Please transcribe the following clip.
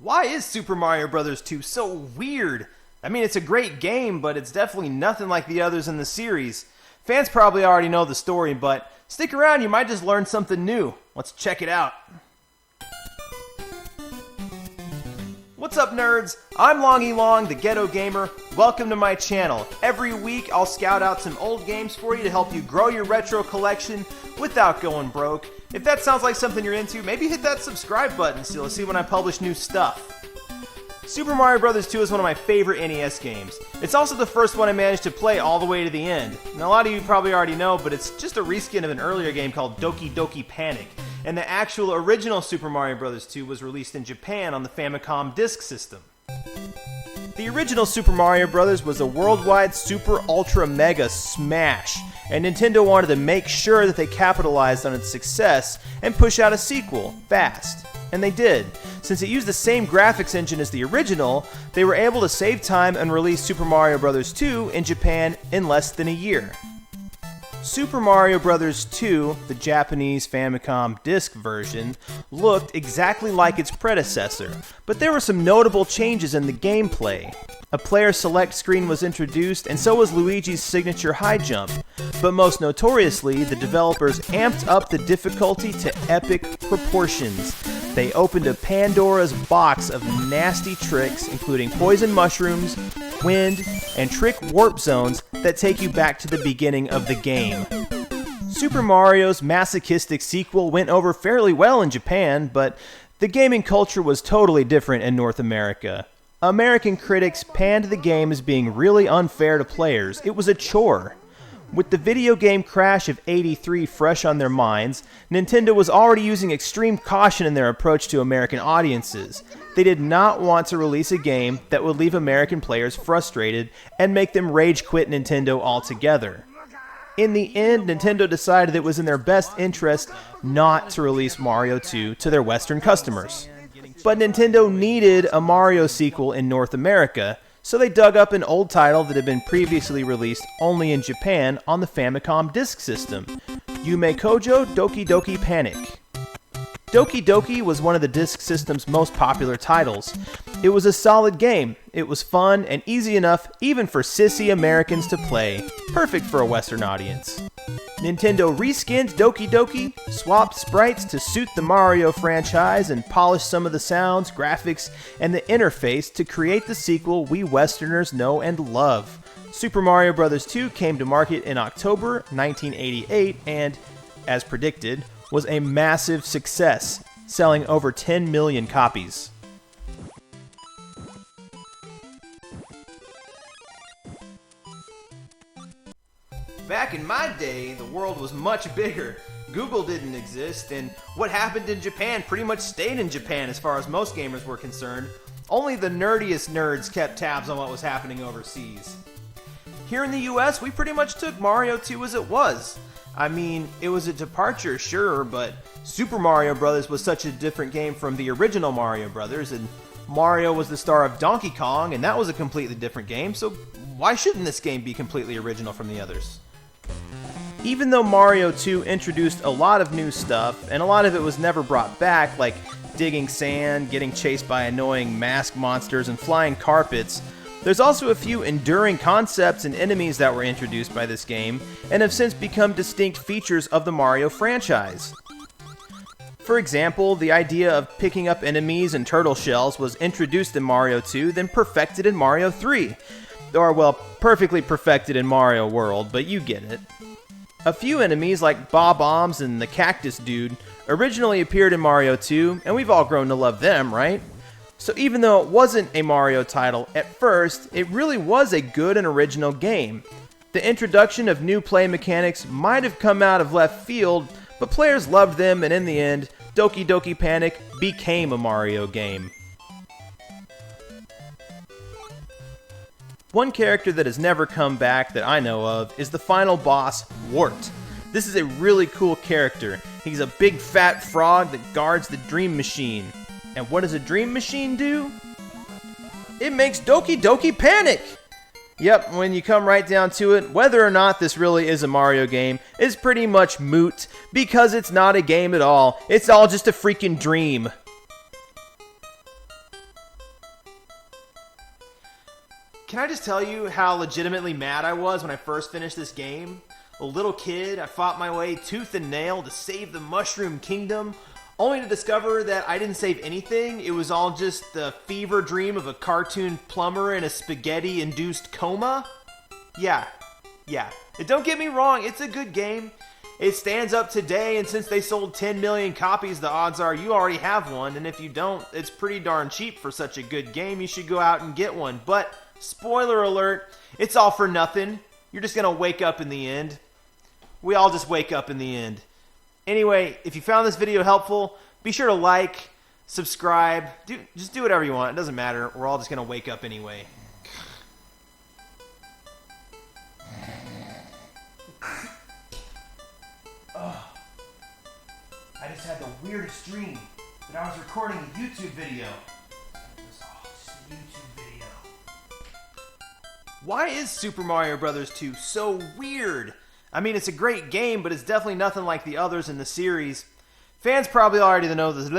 Why is Super Mario Bros. 2 so weird? I mean, it's a great game, but it's definitely nothing like the others in the series. Fans probably already know the story, but stick around, you might just learn something new. Let's check it out. What's up, nerds? I'm Longy Long, the Ghetto Gamer. Welcome to my channel. Every week, I'll scout out some old games for you to help you grow your retro collection without going broke. If that sounds like something you're into, maybe hit that subscribe button so you'll see when I publish new stuff. Super Mario Bros. 2 is one of my favorite NES games. It's also the first one I managed to play all the way to the end. Now, a lot of you probably already know, but it's just a reskin of an earlier game called Doki Doki Panic. And the actual original Super Mario Bros. 2 was released in Japan on the Famicom Disk System. The original Super Mario Bros. Was a worldwide super ultra mega smash, and Nintendo wanted to make sure that they capitalized on its success and push out a sequel fast. And they did. Since it used the same graphics engine as the original, they were able to save time and release Super Mario Bros. 2 in Japan in less than a year. Super Mario Bros. 2, the Japanese Famicom Disk version, looked exactly like its predecessor, but there were some notable changes in the gameplay. A player select screen was introduced, and so was Luigi's signature high jump. But most notoriously, the developers amped up the difficulty to epic proportions. They opened a Pandora's box of nasty tricks, including poison mushrooms, wind, and trick warp zones that take you back to the beginning of the game. Super Mario's masochistic sequel went over fairly well in Japan, but the gaming culture was totally different in North America. American critics panned the game as being really unfair to players. It was a chore. With the video game crash of '83 fresh on their minds, Nintendo was already using extreme caution in their approach to American audiences. They did not want to release a game that would leave American players frustrated and make them rage quit Nintendo altogether. In the end, Nintendo decided it was in their best interest not to release Mario 2 to their Western customers. But Nintendo needed a Mario sequel in North America, so they dug up an old title that had been previously released only in Japan on the Famicom Disk System, Yume Kojo Doki Doki Panic. Doki Doki was one of the Disk System's most popular titles. It was a solid game. It was fun and easy enough even for sissy Americans to play, perfect for a Western audience. Nintendo reskinned Doki Doki, swapped sprites to suit the Mario franchise, and polished some of the sounds, graphics, and the interface to create the sequel we Westerners know and love. Super Mario Bros. 2 came to market in October 1988 and, as predicted, was a massive success, selling over 10 million copies. Back in my day, the world was much bigger. Google didn't exist, and what happened in Japan pretty much stayed in Japan as far as most gamers were concerned. Only the nerdiest nerds kept tabs on what was happening overseas. Here in the US, we pretty much took Mario 2 as it was. I mean, it was a departure, sure, but Super Mario Bros. Was such a different game from the original Mario Bros., and Mario was the star of Donkey Kong, and that was a completely different game, so why shouldn't this game be completely original from the others? Even though Mario 2 introduced a lot of new stuff, and a lot of it was never brought back, like digging sand, getting chased by annoying mask monsters, and flying carpets, there's also a few enduring concepts and enemies that were introduced by this game, and have since become distinct features of the Mario franchise. For example, the idea of picking up enemies and turtle shells was introduced in Mario 2, then perfected in Mario 3. Or, well, perfectly perfected in Mario World, but you get it. A few enemies, like Bob-ombs and the Cactus Dude, originally appeared in Mario 2, and we've all grown to love them, right? So even though it wasn't a Mario title at first, it really was a good and original game. The introduction of new play mechanics might have come out of left field, but players loved them, and in the end, Doki Doki Panic became a Mario game. One character that has never come back that I know of is the final boss, Wart. This is a really cool character. He's a big fat frog that guards the Dream Machine. And what does a Dream Machine do? It makes Doki Doki Panic! Yep, when you come right down to it, whether or not this really is a Mario game is pretty much moot, because it's not a game at all. It's all just a freaking dream. Can I just tell you how legitimately mad I was when I first finished this game? A little kid, I fought my way tooth and nail to save the Mushroom Kingdom, only to discover that I didn't save anything. It was all just the fever dream of a cartoon plumber in a spaghetti-induced coma. Yeah. And don't get me wrong, it's a good game. It stands up today, and since they sold 10 million copies, the odds are you already have one, and if you don't, it's pretty darn cheap for such a good game. You should go out and get one. But, spoiler alert, it's all for nothing. You're just going to wake up in the end. We all just wake up in the end. Anyway, if you found this video helpful, be sure to like, subscribe, just do whatever you want. It doesn't matter. We're all just going to wake up anyway. I just had the weirdest dream that I was recording a YouTube video. It was all just a YouTube video. Why is Super Mario Bros. 2 so weird? I mean, it's a great game, but it's definitely nothing like the others in the series. Fans probably already know this.